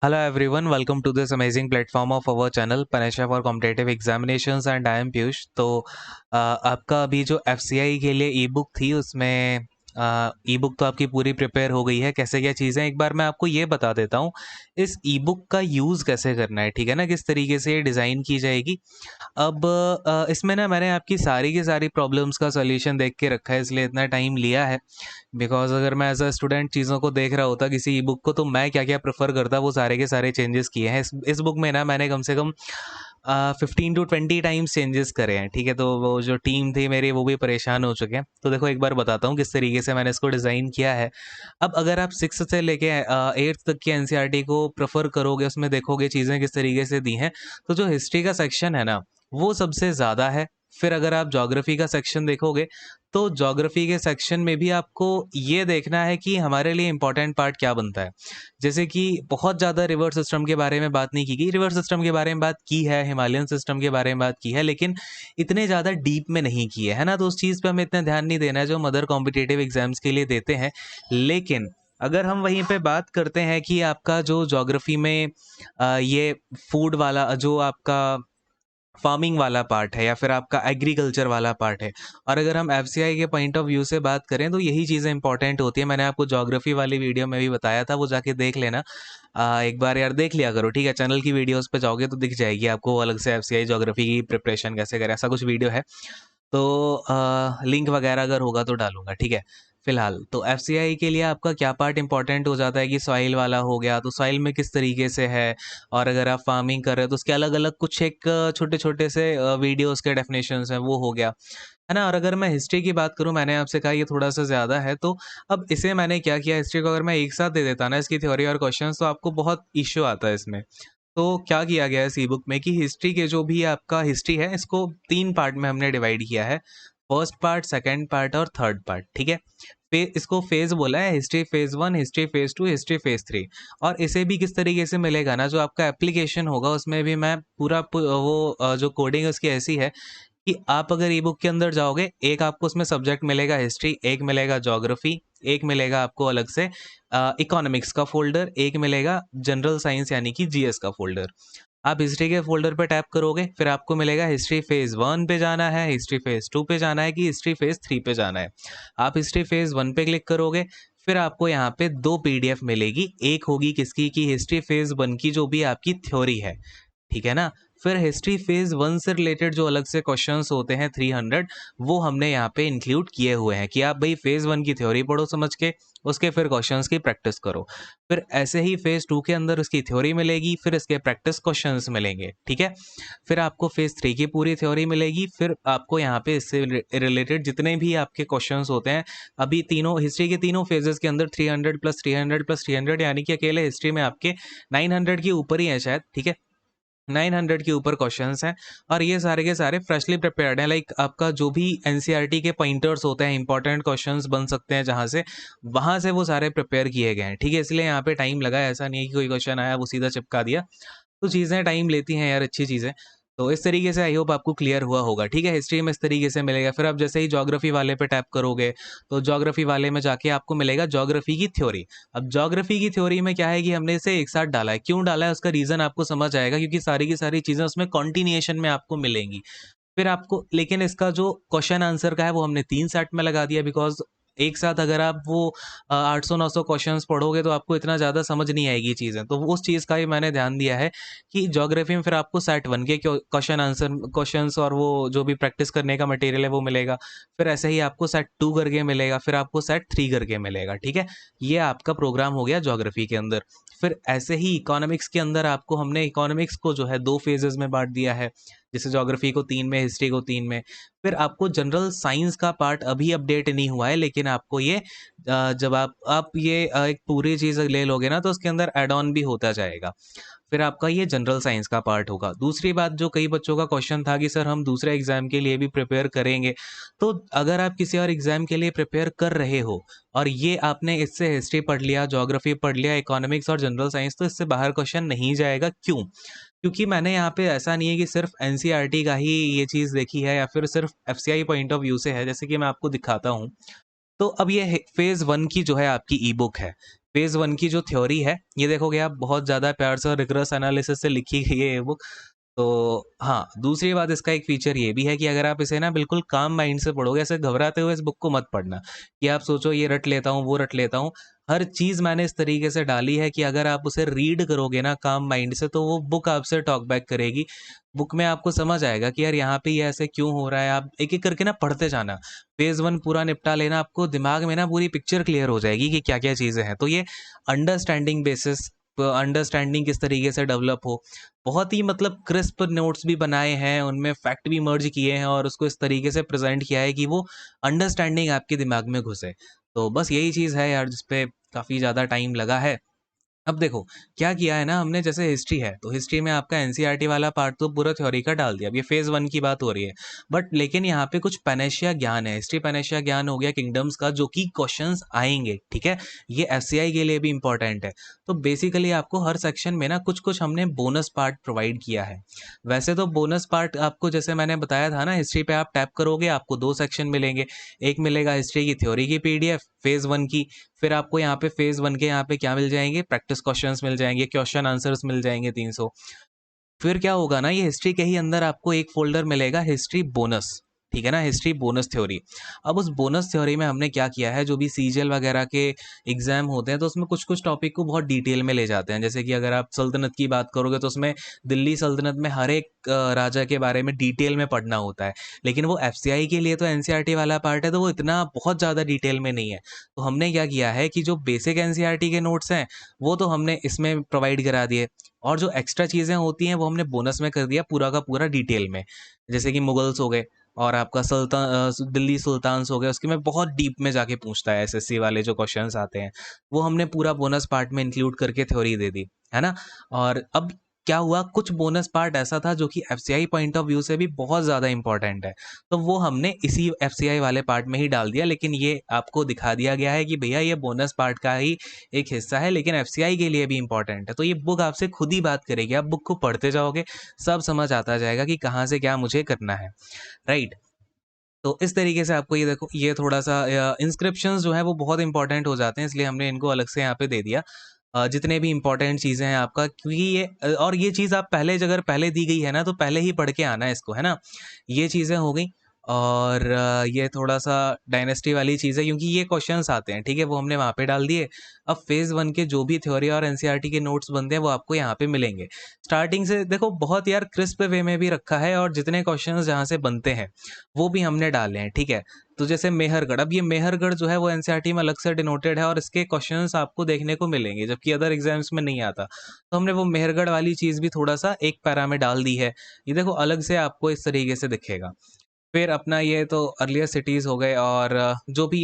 Hello everyone, welcome to this amazing platform of our channel Panisha for Competitive Examinations and I am Piyush। तो आपका अभी जो FCI के लिए ई book थी उसमें ई बुक तो आपकी पूरी प्रिपेयर हो गई है। कैसे क्या चीज़ें एक बार मैं आपको ये बता देता हूँ, इस ई बुक का यूज़ कैसे करना है, ठीक है ना, किस तरीके से ये डिज़ाइन की जाएगी। अब इसमें ना मैंने आपकी सारी की सारी प्रॉब्लम्स का सॉल्यूशन देख के रखा है, इसलिए इतना टाइम लिया है। बिकॉज़ अगर मैं एज़ अ स्टूडेंट चीज़ों को देख रहा होता किसी ई बुक को, तो मैं क्या-क्या प्रेफ़र करता वो सारे के सारे चेंजेस किए हैं। इस बुक में ना मैंने कम से कम 15 टू 20 टाइम्स चेंजेस करे हैं, ठीक है? तो वो जो टीम थी मेरी वो भी परेशान हो चुके हैं। तो देखो एक बार बताता हूँ किस तरीके से मैंने इसको डिज़ाइन किया है। अब अगर आप 6th से लेके 8th तक की एनसीईआरटी को प्रेफ़र करोगे, उसमें देखोगे चीज़ें किस तरीके से दी हैं, तो जो हिस्ट्री का सेक्शन है ना, वो सबसे ज़्यादा है। फिर अगर आप ज्योग्राफ़ी का सेक्शन देखोगे, तो ज्योग्राफ़ी के सेक्शन में भी आपको ये देखना है कि हमारे लिए इम्पोर्टेंट पार्ट क्या बनता है। जैसे कि बहुत ज़्यादा रिवर सिस्टम के बारे में बात नहीं की गई, रिवर सिस्टम के बारे में बात की है, हिमालयन सिस्टम के बारे में बात की है, लेकिन इतने ज़्यादा डीप में नहीं की है ना? तो उस चीज़ पे हमें इतना ध्यान नहीं देना है जो हम अदर कॉम्पिटिटिव एग्ज़ाम्स के लिए देते हैं। लेकिन अगर हम वहीं पे बात करते हैं कि आपका जो ज्योग्राफ़ी में ये फूड वाला जो आपका फार्मिंग वाला पार्ट है या फिर आपका एग्रीकल्चर वाला पार्ट है, और अगर हम एफसीआई के पॉइंट ऑफ व्यू से बात करें तो यही चीज़ें इंपॉर्टेंट होती है। मैंने आपको ज्योग्राफी वाली वीडियो में भी बताया था, वो जाके देख लेना। एक बार यार देख लिया करो, ठीक है? चैनल की वीडियोस पे जाओगे तो दिख जाएगी आपको अलग से एफसीआई ज्योग्राफी की प्रिपरेशन कैसे करें, ऐसा कुछ वीडियो है। तो लिंक वगैरह अगर होगा तो डालूँगा, ठीक है? फ़िलहाल तो एफसीआई के लिए आपका क्या पार्ट इम्पोर्टेंट हो जाता है कि सॉइल वाला हो गया, तो सॉइल में किस तरीके से है, और अगर आप फार्मिंग कर रहे हो तो उसके अलग-अलग कुछ एक छोटे-छोटे से वीडियोज़ के डेफिनेशंस हैं, वो हो गया, है ना? और अगर मैं हिस्ट्री की बात करूँ, मैंने आपसे कहा ये थोड़ा-सा ज़्यादा है, तो अब इसे मैंने क्या किया, हिस्ट्री को अगर मैं एक साथ दे देता ना इसकी थ्योरी और क्वेश्चंस, तो आपको बहुत इश्यू आता है इसमें। तो क्या किया गया है इस ई-बुक में कि हिस्ट्री के जो भी आपका हिस्ट्री है, इसको 3 पार्ट में हमने डिवाइड किया है। फर्स्ट पार्ट, सेकंड पार्ट और थर्ड पार्ट, ठीक है? इसको फ़ेज़ बोला है, history phase 1, history phase 2, history phase 3। और इसे भी किस तरीके से मिलेगा ना, जो आपका एप्लीकेशन होगा उसमें भी मैं पूरा वो जो कोडिंग है उसकी ऐसी है कि आप अगर ई-बुक के अंदर जाओगे, एक आपको उसमें सब्जेक्ट मिलेगा हिस्ट्री, एक मिलेगा ज्योग्राफी, एक मिलेगा आपको अलग से इकोनॉमिक्स का फ़ोल्डर, एक मिलेगा जनरल साइंस यानी कि जीएस का फ़ोल्डर। आप हिस्ट्री के फ़ोल्डर पे टैप करोगे, फिर आपको मिलेगा हिस्ट्री फ़ेज़ 1 पे जाना है, हिस्ट्री फ़ेज़ 2 पे जाना है कि हिस्ट्री फ़ेज़ 3 पे जाना है। आप हिस्ट्री फ़ेज़ 1 पे क्लिक करोगे, फिर आपको यहाँ पे 2 पीडीएफ मिलेगी। एक होगी किसकी, कि हिस्ट्री फ़ेज़ 1 की जो भी आपकी थ्योरी है, ठीक है ना? फिर हिस्ट्री फ़ेज़ 1 से रिलेटेड जो अलग से क्वेश्चंस होते हैं 300, वो हमने यहाँ पे इंक्लूड किए हुए हैं कि आप भई फ़ेज़ 1 की थ्योरी पढ़ो समझ के, उसके फिर क्वेश्चंस की प्रैक्टिस करो। फिर ऐसे ही फ़ेज़ 2 के अंदर उसकी थ्योरी मिलेगी, फिर इसके प्रैक्टिस क्वेश्चंस मिलेंगे, ठीक है? फिर आपको फ़ेज़ 3 की पूरी थ्योरी मिलेगी, फिर आपको यहाँ पे इससे रिलेटेड जितने भी आपके क्वेश्चंस होते हैं, अभी तीनों हिस्ट्री के तीनों फ़ेज़ेज़ के अंदर 300 प्लस 300 प्लस 300 यानी कि अकेले हिस्ट्री में आपके 900 के ऊपर ही है शायद, ठीक है? 900 के ऊपर क्वेश्चंस हैं, और ये सारे के सारे फ्रेशली प्रिपेयर्ड हैं। लाइक आपका जो भी एनसीईआरटी के पॉइंटर्स होते हैं, इंपॉर्टेंट क्वेश्चंस बन सकते हैं जहाँ से, वहाँ से वो सारे प्रिपेयर किए गए हैं, ठीक है? इसलिए यहाँ पे टाइम लगा है, ऐसा नहीं है कि कोई क्वेश्चन आया वो सीधा चिपका दिया। तो चीज़ें टाइम लेती हैं यार, अच्छी चीज़ें। तो इस तरीके से आई होप आपको क्लियर हुआ होगा, ठीक है? हिस्ट्री में इस तरीके से मिलेगा। फिर आप जैसे ही ज्योग्राफी वाले पे टैप करोगे, तो ज्योग्राफी वाले में जाके आपको मिलेगा ज्योग्राफी की थ्योरी। अब ज्योग्राफी की थ्योरी में क्या है कि हमने इसे एक साथ डाला है। क्यों डाला है उसका रीज़न आपको समझ आएगा, क्योंकि सारी की सारी चीज़ें उसमें कॉन्टिन्यूएशन में आपको मिलेंगी। फिर आपको लेकिन इसका जो क्वेश्चन आंसर का है वो हमने 3 सेट में लगा दिया, बिकॉज़ एक साथ अगर आप वो 800-900 क्वेश्चंस पढ़ोगे तो आपको इतना ज़्यादा समझ नहीं आएगी चीज़ें। तो उस चीज़ का भी मैंने ध्यान दिया है कि ज्योग्राफी में फिर आपको सेट 1 के क्वेश्चन आंसर क्वेश्चंस और वो जो भी प्रैक्टिस करने का मटेरियल है वो मिलेगा। फिर ऐसे ही आपको सेट 2 करके मिलेगा, फिर आपको सेट 3 करके मिलेगा, ठीक है? ये आपका प्रोग्राम हो गया ज्योग्राफी के अंदर। फिर ऐसे ही इकोनॉमिक्स के अंदर आपको हमने इकोनॉमिक्स को जो है 2 फेजेज़ में बाँट दिया है। जैसे ज्योग्राफी को 3 में, हिस्ट्री को 3 में। फिर आपको जनरल साइंस का पार्ट अभी अपडेट नहीं हुआ है, लेकिन आपको ये जब आप ये एक पूरी चीज़ ले लोगे ना, तो उसके अंदर ऐड ऑन भी होता जाएगा। फिर आपका ये जनरल साइंस का पार्ट होगा। दूसरी बात, जो कई बच्चों का क्वेश्चन था कि सर हम दूसरे एग्ज़ाम के लिए भी प्रिपेयर करेंगे। तो अगर आप किसी और एग्ज़ाम के लिए प्रिपेयर कर रहे हो और ये आपने इससे हिस्ट्री पढ़ लिया, ज्योग्राफी पढ़ लिया, इकोनॉमिक्स और जनरल साइंस, तो इससे बाहर क्वेश्चन नहीं जाएगा। क्यों? क्योंकि मैंने यहाँ पे ऐसा नहीं है कि सिर्फ एनसीईआरटी का ही ये चीज़ देखी है या फिर सिर्फ एफसीआई पॉइंट ऑफ व्यू से है, जैसे कि मैं आपको दिखाता हूँ। तो अब ये फेज़ 1 की जो है आपकी ई बुक है। फेज़ 1 की जो थ्योरी है, ये देखोगे आप बहुत ज़्यादा प्यार से और रिगरस एनालिसिस से लिखी गई है ये बुक। तो हाँ, दूसरी बात इसका एक फ़ीचर ये भी है कि अगर आप इसे ना बिल्कुल काम माइंड से पढ़ोगे, ऐसे घबराते हुए इस बुक को मत पढ़ना, कि आप सोचो ये रट लेता हूँ, वो रट लेता हूँ। हर चीज़ मैंने इस तरीके से डाली है कि अगर आप उसे रीड करोगे ना काम माइंड से, तो वो बुक आपसे टॉक बैक करेगी। बुक में आपको समझ आएगा कि यार यहाँ पे ये ऐसे क्यों हो रहा है, आप एक-एक करके ना पढ़ते जाना। फेज़ 1 पूरा निपटा लेना, आपको दिमाग में ना पूरी पिक्चर क्लियर हो जाएगी कि क्या-क्या चीज़ें हैं। तो ये अंडरस्टैंडिंग बेसिस अंडरस्टैंडिंग किस तरीके से डेवलप हो, बहुत ही मतलब क्रिस्प नोट्स भी बनाए हैं, उनमें फैक्ट भी मर्ज किए हैं और उसको इस तरीके से प्रेज़ेंट किया है कि वो अंडरस्टैंडिंग आपके दिमाग में घुसे। तो बस यही चीज़ है यार, जिस पे काफ़ी ज़्यादा टाइम लगा है। अब देखो, क्या किया है ना हमने, जैसे हिस्ट्री है, तो हिस्ट्री में आपका एनसीईआरटी वाला पार्ट तो पूरा थ्योरी का डाल दिया। अब ये फेज़ 1 की बात हो रही है। बट लेकिन यहाँ पे कुछ पैनेशिया ज्ञान है, हिस्ट्री पैनेशिया ज्ञान हो गया किंगडम्स का, जो कि क्वेश्चंस आएँगे, ठीक है? ये एफसीआई के लिए भी इम्पोर्टेंट है। तो बेसिकली आपको हर सेक्शन में ना कुछ-कुछ हमने बोनस पार्ट प्रोवाइड किया है। वैसे तो बोनस पार्ट आपको, जैसे मैंने बताया था ना, हिस्ट्री पे आप टैप करोगे आपको 2 सेक्शन मिलेंगे। एक मिलेगा हिस्ट्री की थ्योरी की पीडीएफ फेज़ 1 की, फिर आपको यहाँ पे फेज़ 1 के यहाँ पे क्या मिल जाएँगे, प्रैक्टिस क्वेश्चंस मिल जाएँगे, क्वेश्चन आंसर्स मिल जाएँगे 300। फिर क्या होगा ना, ये हिस्ट्री के ही अंदर आपको एक फ़ोल्डर मिलेगा हिस्ट्री बोनस, ठीक है ना? History bonus theory. अब उस बोनस थ्योरी में हमने क्या किया है, जो भी सीजीएल वगैरह के एग्ज़ाम होते हैं, तो उसमें कुछ-कुछ टॉपिक को बहुत डिटेल में ले जाते हैं। जैसे कि अगर आप सल्तनत की बात करोगे, तो उसमें दिल्ली सल्तनत में हर एक राजा के बारे में डिटेल में पढ़ना होता है। लेकिन वो एफसीआई के लिए तो एनसीईआरटी वाला पार्ट है, तो वो इतना बहुत ज़्यादा डिटेल में नहीं है। तो हमने क्या किया है कि जो बेसिक एनसीईआरटी के नोट्स हैं, वो तो हमने इसमें प्रोवाइड करा दिए। और जो एक्स्ट्रा चीज़ें होती हैं वो हमने बोनस में कर दिया पूरा का पूरा डिटेल में। जैसे कि मुगल्स हो गए और आपका दिल्ली सुल्तान्स हो गए, उसके में बहुत डीप में जाके पूछता है एसएससी वाले जो क्वेश्चंस आते हैं, वो हमने पूरा बोनस पार्ट में इंक्लूड करके थ्योरी दे दी, है ना? और अब क्या हुआ, कुछ बोनस पार्ट ऐसा था जो कि एफसीआई पॉइंट ऑफ व्यू से भी बहुत ज़्यादा इम्पोर्टेंट है, तो वो हमने इसी एफसीआई वाले पार्ट में ही डाल दिया। लेकिन ये आपको दिखा दिया गया है कि भैया ये बोनस पार्ट का ही एक हिस्सा है, लेकिन एफसीआई के लिए भी इम्पोर्टेंट है। तो ये बुक आपसे खुद ही बात करेगी, आप बुक को पढ़ते जाओगे, सब समझ आता जाएगा कि कहाँ से क्या मुझे करना है, राइट? तो इस तरीके से आपको ये देखो, ये थोड़ा-सा इंस्क्रिप्शंस जो है वो बहुत इम्पोर्टेंट हो जाते हैं, इसलिए हमने इनको अलग से यहाँ पे दे दिया। जितने भी इम्पोर्टेंट चीज़ें हैं आपका, क्योंकि ये और ये चीज़ आप पहले अगर पहले दी गई है ना, तो पहले ही पढ़ के आना है इसको, है ना? ये चीज़ें हो गई। और ये थोड़ा-सा डायनेस्टी वाली चीज़ है, क्योंकि ये क्वेश्चंस आते हैं, ठीक है? वो हमने वहाँ पे डाल दिए। अब फेज़ 1 के जो भी थ्योरी और एनसीईआरटी के नोट्स बनते हैं, वो आपको यहाँ पे मिलेंगे। स्टार्टिंग से देखो, बहुत यार क्रिस्प वे में भी रखा है, और जितने क्वेश्चंस जहाँ से बनते हैं, वो भी हमने डाले हैं, ठीक है? तो जैसे मेहरगढ़, अब ये मेहरगढ़ जो है वो एनसीईआरटी में अलग से डिनोटेड है और इसके क्वेश्चंस आपको देखने को मिलेंगे, जबकि अदर एग्जाम्स में नहीं आता। तो हमने वो मेहरगढ़ वाली चीज़ भी थोड़ा-सा एक पैरा में डाल दी है। ये देखो अलग से आपको इस तरीके से दिखेगा। फिर अपना ये तो अर्लियर सिटीज़ हो गए, और जो भी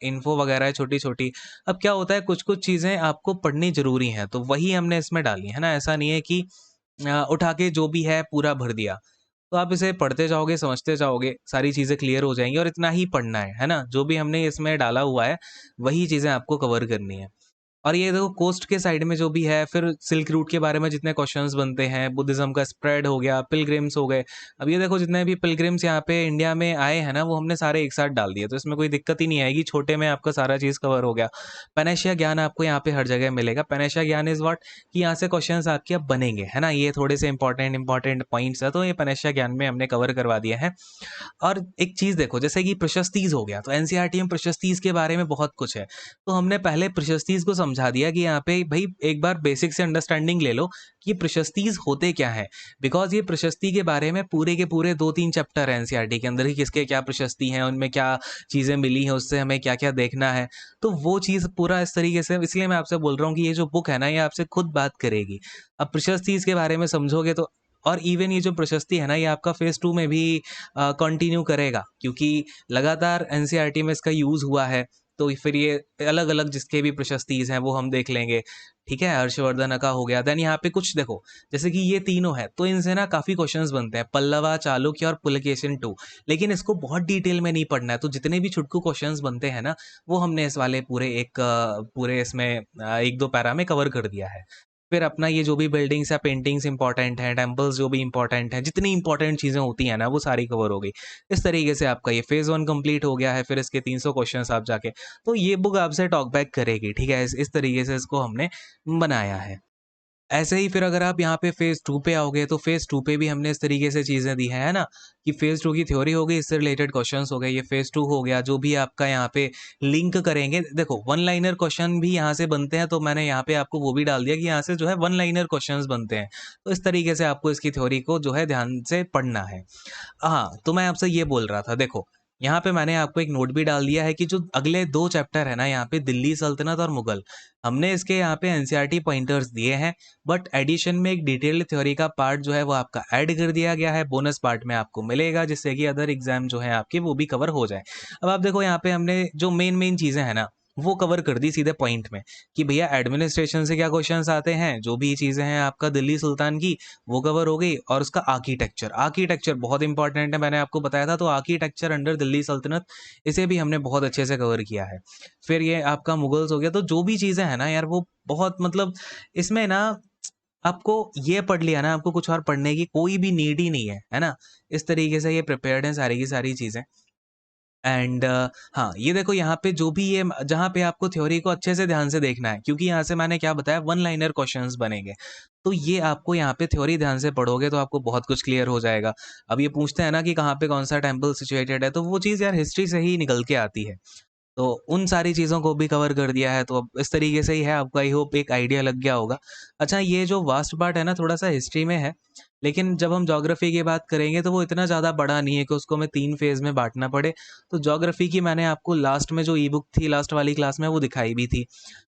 इन्फो वगैरह है छोटी-छोटी। अब क्या होता है, कुछ-कुछ चीज़ें आपको पढ़नी ज़रूरी हैं, तो वही हमने इसमें डाली, है ना? ऐसा नहीं है कि उठा के जो भी है पूरा भर दिया। तो आप इसे पढ़ते जाओगे, समझते जाओगे, सारी चीज़ें क्लियर हो जाएँगी, और इतना ही पढ़ना है ना? जो भी हमने इसमें डाला हुआ है, वही चीज़ें आपको कवर करनी है। और ये देखो कोस्ट के साइड में जो भी है, फिर सिल्क रूट के बारे में जितने क्वेश्चंस बनते हैं, बुद्धिज़्म का स्प्रेड हो गया, पिलग्रिम्स हो गए। अब ये देखो जितने भी पिलग्रिम्स यहाँ पे इंडिया में आए हैं ना, वो हमने सारे एक साथ डाल दिए, तो इसमें कोई दिक्कत ही नहीं आएगी, छोटे में आपका सारा चीज़ कवर हो गया। पैनेशिया ज्ञान आपको यहाँ पे हर जगह मिलेगा। पैनेशिया ज्ञान इज़ व्हाट, कि यहाँ से क्वेश्चंस आपके अब बनेंगे, है ना? ये थोड़े से इंपॉर्टेंट पॉइंट्स हैं, तो ये पैनेशिया ज्ञान में हमने कवर करवा दिए हैं। और एक चीज़ देखो, जैसे कि प्रशस्तीज़ हो गया, तो एनसीईआरटी में प्रशस्तीज़ के बारे में बहुत कुछ है। तो हमने पहले प्रशस्तीज़ को समझा दिया कि यहाँ पे भई एक बार बेसिक से अंडरस्टैंडिंग ले लो कि प्रशस्तीज़ होते क्या हैं। बिकॉज़ ये प्रशस्ति के बारे में पूरे के पूरे 2-3 चैप्टर हैं एनसीईआरटी के अंदर, कि किसके क्या प्रशस्ति हैं, उनमें क्या चीज़ें मिली हैं, उससे हमें क्या-क्या देखना है। तो वो चीज़ पूरा इस तरीके से, इसलिए मैं आपसे बोल रहा हूँ कि ये जो बुक है ना, ये आपसे खुद बात करेगी। अब प्रशस्तीज़ के बारे में समझोगे तो, और इवन ये जो प्रशस्ति है ना, ये आपका फेज़ 2 में भी कंटिन्यू करेगा, क्योंकि लगातार एनसीईआरटी में इसका यूज़ हुआ है। तो फिर ये अलग-अलग जिसके भी प्रशस्तिज़ हैं वो हम देख लेंगे, ठीक है? हर्षवर्धन का हो गया, देन यहाँ पे कुछ देखो, जैसे कि ये तीनों हैं, तो इनसे ना काफ़ी क्वेश्चंस बनते हैं, पल्लवा, चालुक्य और पुलकेशिन II। लेकिन इसको बहुत डिटेल में नहीं पढ़ना है, तो जितने भी छुटकू क्वेश्चंस बनते हैं ना, वो हमने इस वाले पूरे इसमें 1-2 पैरा में कवर कर दिया है। फिर अपना ये जो भी बिल्डिंग्स या पेंटिंग्स इंपॉर्टेंट हैं, टेम्पल्स जो भी इंपॉर्टेंट हैं, जितनी इंपॉर्टेंट चीज़ें होती हैं ना वो सारी कवर हो गई। इस तरीके से आपका ये फेज़ 1 कंप्लीट हो गया है, फिर इसके 300 क्वेश्चंस आप जाके तो ये बुक आपसे टॉक बैक करेगी, ठीक है? इस तरीके से इसको हमने बनाया है। ऐसे ही फिर अगर आप यहाँ पे फ़ेज़ 2 पे आओगे तो फ़ेज़ 2 पे भी हमने इस तरीके से चीज़ें दी हैं, है ना? कि फ़ेज़ 2 की थ्योरी हो गई, इससे रिलेटेड क्वेश्चंस हो गए, ये फ़ेज़ 2 हो गया, जो भी आपका यहाँ पे लिंक करेंगे देखो वन लाइनर क्वेश्चन भी यहाँ से बनते हैं, तो मैंने यहाँ पे आपको वो भी डाल दिया कि यहाँ से जो है वन लाइनर क्वेश्चंस बनते हैं। तो इस तरीके से आपको इसकी थ्योरी को जो है ध्यान से पढ़ना है। हाँ, तो मैं आपसे ये बोल रहा था देखो, यहाँ पे मैंने आपको एक नोट भी डाल दिया है कि जो अगले 2 चैप्टर है ना यहाँ पे दिल्ली सल्तनत और मुगल, हमने इसके यहाँ पे एनसीईआरटी पॉइंटर्स दिए हैं, बट एडिशन में एक डिटेल्ड थ्योरी का पार्ट जो है वो आपका ऐड कर दिया गया है, बोनस पार्ट में आपको मिलेगा जिससे कि अदर एग्जाम जो है आपके वो भी कवर हो जाए। अब आप देखो यहाँ पे हमने जो मेन चीज़ें हैं ना, वो कवर कर दी सीधे पॉइंट में कि भैया एडमिनिस्ट्रेशन से क्या क्वेश्चंस आते हैं, जो भी चीज़ें हैं आपका दिल्ली सुल्तान की वो कवर हो गई और उसका आर्किटेक्चर आर्किटेक्चर बहुत इंपॉर्टेंट है, मैंने आपको बताया था, तो आर्किटेक्चर अंडर दिल्ली सल्तनत इसे भी हमने बहुत अच्छे से कवर किया है। फिर ये आपका मुगल्स हो गया, तो जो भी चीज़ें हैं ना यार वो बहुत मतलब इसमें ना आपको ये पढ़ लिया ना, आपको कुछ और पढ़ने की कोई भी नीड ही नहीं है ना? इस तरीके से ये प्रिपेयर्ड है सारी की सारी चीज़ें। एंड हाँ, ये देखो यहाँ पे जो भी ये जहाँ पे आपको थ्योरी को अच्छे से ध्यान से देखना है क्योंकि यहाँ से मैंने क्या बताया वन लाइनर क्वेश्चंस बनेंगे। तो ये आपको यहाँ पे थ्योरी ध्यान से पढ़ोगे तो आपको बहुत कुछ क्लियर हो जाएगा। अब ये पूछते हैं ना कि कहाँ पे कौन-सा टेम्पल सिचुएटेड है, तो वो चीज़ यार हिस्ट्री से ही निकल के आती है। तो उन सारी चीज़ों को भी कवर कर दिया है, तो अब इस तरीके से ही है, आपको आई होप एक आइडिया लग गया होगा। अच्छा ये जो वास्ट पार्ट है ना थोड़ा-सा हिस्ट्री में है, लेकिन जब हम ज्योग्राफी की बात करेंगे तो वो इतना ज़्यादा बड़ा नहीं है कि उसको हमें 3 फेज़ में बाँटना पड़े। तो ज्योग्राफी की मैंने आपको लास्ट में जो ई-बुक थी लास्ट वाली क्लास में वो दिखाई भी थी।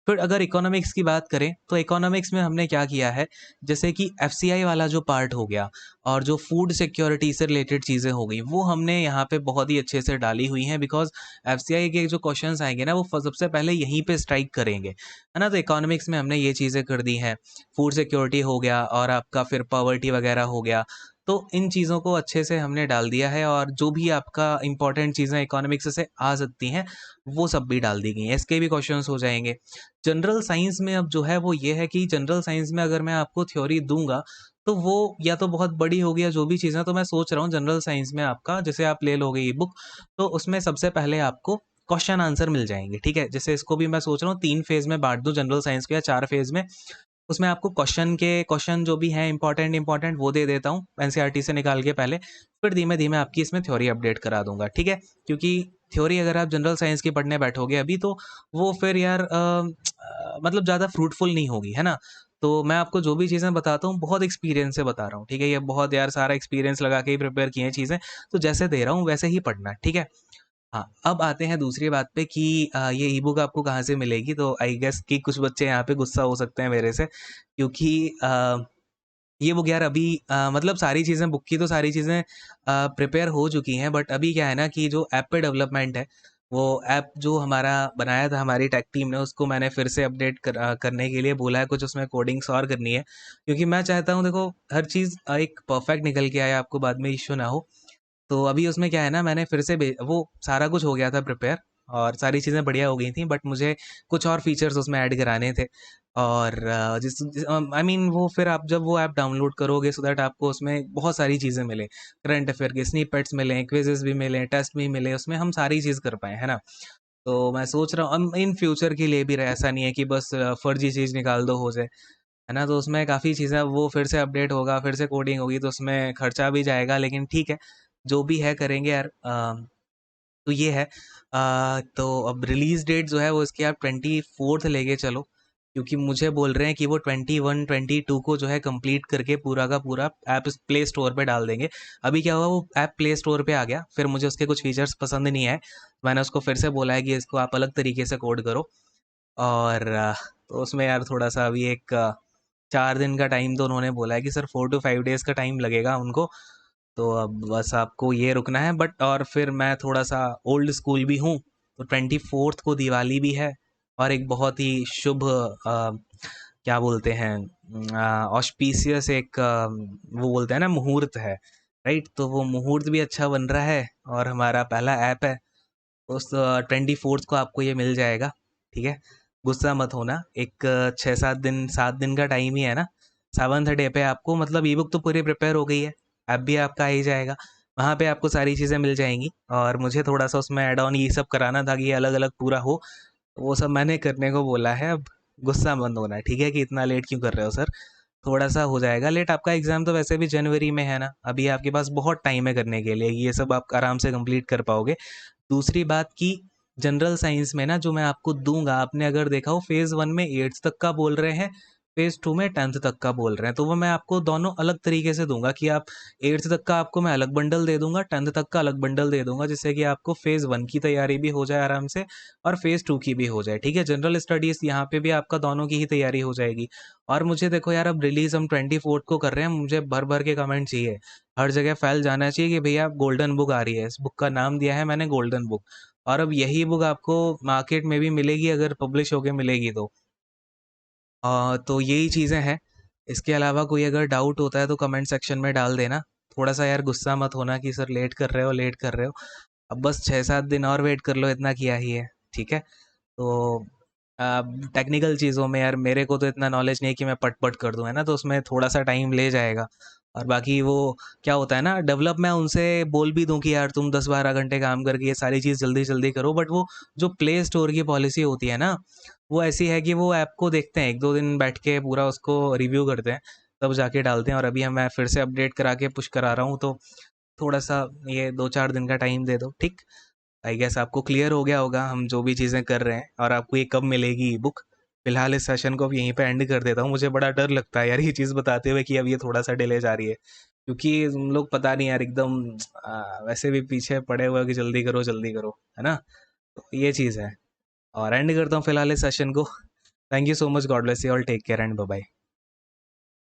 फिर अगर इकोनॉमिक्स की बात करें, तो इकोनॉमिक्स में हमने क्या किया है, जैसे कि एफसीआई वाला जो पार्ट हो गया और जो फूड सिक्योरिटी से रिलेटेड चीज़ें हो गई, वो हमने यहाँ पे बहुत ही अच्छे से डाली हुई हैं बिकॉज़ एफसीआई के जो क्वेश्चंस आएँगे ना वो सबसे पहले यहीं पे स्ट्राइक करेंगे, है ना? तो इकोनॉमिक्स में हमने ये चीज़ें कर दी हैं, फूड सिक्योरिटी हो गया और आपका फिर पॉवर्टी वगैरह हो गया। तो इन चीज़ों को अच्छे से हमने डाल दिया है और जो भी आपका इम्पोर्टेंट चीज़ें इकोनॉमिक्स से आ सकती हैं, वो सब भी डाल दी गई हैं। इसके भी क्वेश्चंस हो जाएँगे। जनरल साइंस में अब जो है वो ये है कि जनरल साइंस में अगर मैं आपको थ्योरी दूँगा, तो वो या तो बहुत बड़ी होगी या जो भी चीज़ें, तो मैं सोच रहा हूँ जनरल साइंस में आपका जैसे आप ले लोगे ई बुक, तो उसमें सबसे पहले आपको क्वेश्चन आंसर मिल जाएँगे, ठीक है? जैसे इसको भी मैं सोच रहा हूँ 3 फेज़ में बाँट दूँ जनरल साइंस को या 4 फेज़ में। उसमें आपको क्वेश्चन जो भी हैं इम्पोर्टेंट वो दे देता हूँ एनसीईआरटी से निकाल के पहले, फिर धीमे-धीमे आपकी इसमें थ्योरी अपडेट करा दूँगा, ठीक है? क्योंकि थ्योरी अगर आप जनरल साइंस की पढ़ने बैठोगे अभी तो वो फिर यार मतलब ज़्यादा फ्रूटफुल नहीं होगी, है ना? तो मैं आपको जो भी चीज़ें बताता हूँ बहुत एक्सपीरियंस से बता रहा हूँ, ठीक है? ये बहुत यार सारा एक्सपीरियंस लगा के ही प्रिपेयर की हैं चीज़ें, तो जैसे दे रहा हूँ वैसे ही पढ़ना, ठीक है? हाँ, अब आते हैं दूसरी बात पे कि ये ई-बुक आपको कहाँ से मिलेगी, तो आई गेस कि कुछ बच्चे यहाँ पे गुस्सा हो सकते हैं मेरे से क्योंकि ये बुक यार अभी मतलब सारी चीज़ें बुक की तो सारी चीज़ें प्रिपेयर हो चुकी हैं, बट अभी क्या है ना कि जो ऐप पे डेवलपमेंट है, वो ऐप जो हमारा बनाया था हमारी टेक टीम ने उसको मैंने फिर से अपडेट करने के लिए बोला है, कुछ उसमें कोडिंग्स और करनी है। क्योंकि मैं चाहता हूँ देखो हर चीज़ एक परफेक्ट निकल के आए, आपको बाद में इश्यू ना हो। तो अभी उसमें क्या है ना मैंने फिर से वो सारा कुछ हो गया था प्रिपेयर और सारी चीज़ें बढ़िया हो गई थी, बट मुझे कुछ और फीचर्स उसमें ऐड कराने थे और आई मीन वो फिर आप जब वो ऐप डाउनलोड करोगे सो दैट आपको उसमें बहुत सारी चीज़ें मिले, करंट अफेयर के स्निपेट्स मिलें, क्विजेस भी मिलें, टेस्ट भी मिले, उसमें हम सारी चीज़ कर पाएँ, है ना? तो मैं सोच रहा हूँ इन फ्यूचर के लिए भी रहे, ऐसा नहीं है कि बस फर्जी चीज़ निकाल दो हो जाए, है ना? तो उसमें काफ़ी चीज़ें वो फिर से अपडेट होगा, फिर से कोडिंग होगी, तो उसमें खर्चा भी जाएगा, लेकिन ठीक है, जो भी है करेंगे यार। तो ये है। तो अब रिलीज़ डेट जो है वो इसकी आप 24th लेके चलो, क्योंकि मुझे बोल रहे हैं कि वो 21, 22 को जो है कंप्लीट करके पूरा का पूरा ऐप प्ले स्टोर पे डाल देंगे। अभी क्या हुआ वो ऐप प्ले स्टोर पे आ गया, फिर मुझे उसके कुछ फीचर्स पसंद नहीं आए, मैंने उसको फिर से बोला है कि इसको आप अलग तरीके से कोड करो और तो उसमें यार थोड़ा-सा अभी एक 4 दिन का टाइम तो उन्होंने बोला है कि सर 4 टू 5 डेज़ का टाइम लगेगा उनको, तो अब बस आपको ये रुकना है, बट और फिर मैं थोड़ा-सा ओल्ड स्कूल भी हूँ, तो 24th को दिवाली भी है और एक बहुत ही शुभ क्या बोलते हैं ऑस्पिशियस एक वो बोलते हैं ना मुहूर्त है, राइट? तो वो मुहूर्त भी अच्छा बन रहा है और हमारा पहला ऐप है, उस 24th को आपको ये मिल जाएगा, ठीक है? गुस्सा मत होना। एक 6-7 दिन का टाइम ही है ना। 7th डे पे आपको मतलब ई बुक तो पूरी प्रिपेयर हो गई है, ऐप भी आपका आ ही जाएगा, वहाँ पे आपको सारी चीज़ें मिल जाएंगी। और मुझे थोड़ा सा उसमें ऐड ऑन ये सब कराना था कि ये अलग अलग पूरा हो, तो वो सब मैंने करने को बोला है। अब गुस्सा मत होना, ठीक है, कि इतना लेट क्यों कर रहे हो सर। थोड़ा सा हो जाएगा लेट, आपका एग्ज़ाम तो वैसे भी जनवरी में है ना, अभी आपके पास बहुत टाइम है करने के लिए, ये सब आप आराम से कंप्लीट कर पाओगे। दूसरी बात कि जनरल साइंस में ना जो मैं आपको दूंगा, आपने अगर देखा हो फेज़ 1 में 8th तक का बोल रहे हैं, फेज़ 2 में 10th तक का बोल रहे हैं, तो वो मैं आपको दोनों अलग तरीके से दूंगा कि आप 8th तक का आपको मैं अलग बंडल दे दूंगा, 10th तक का अलग बंडल दे दूंगा, जिससे कि आपको फेज़ 1 की तैयारी भी हो जाए आराम से और फेज़ 2 की भी हो जाए, ठीक है। जनरल स्टडीज़ यहाँ पे भी आपका दोनों की ही तैयारी हो जाएगी। और मुझे देखो यार, अब रिलीज़ हम 24th को कर रहे हैं, मुझे भर भर के कमेंट चाहिए, हर जगह फैल जाना चाहिए कि भैया गोल्डन बुक आ रही है, इस बुक का नाम दिया है मैंने गोल्डन बुक। और अब यही बुक आपको मार्केट में भी मिलेगी, अगर पब्लिश होके मिलेगी तो। तो यही चीज़ें हैं। इसके अलावा कोई अगर डाउट होता है तो कमेंट सेक्शन में डाल देना। थोड़ा सा यार गुस्सा मत होना कि सर लेट कर रहे हो, लेट कर रहे हो। अब बस 6-7 दिन और वेट कर लो, इतना किया ही है, ठीक है। तो टेक्निकल चीज़ों में यार मेरे को तो इतना नॉलेज नहीं है कि मैं पट पट कर दूं, है ना, तो उसमें थोड़ा सा टाइम ले जाएगा। और बाकी वो क्या होता है ना, डेवलप मैं उनसे बोल भी दूं कि यार तुम 10-12 घंटे काम करके ये सारी चीज़ जल्दी जल्दी करो, बट वो जो प्ले स्टोर की पॉलिसी होती है ना, वो ऐसी है कि वो ऐप को देखते हैं, 1-2 दिन बैठ के पूरा उसको रिव्यू करते हैं, तब जाके डालते हैं। और अभी हम मैं फिर से अपडेट करा के पुश करा रहा हूँ, तो थोड़ा सा ये 2-4 दिन का टाइम दे दो, ठीक। आई गेस आपको क्लियर हो गया होगा हम जो भी चीज़ें कर रहे हैं, और आपको ये कब मिलेगी बुक। फिलहाल इस सेशन को अब यहीं पे एंड कर देता हूँ। मुझे बड़ा डर लगता है यार ये चीज़ बताते हुए कि अब ये थोड़ा सा डिले जा रही है, क्योंकि तुम लोग पता नहीं यार एकदम वैसे भी पीछे पड़े हुए हो कि जल्दी करो, है ना। तो ये चीज़ है, और एंड करता हूँ फिलहाल इस सेशन को। Thank you so much, God bless you all, take care and bye bye.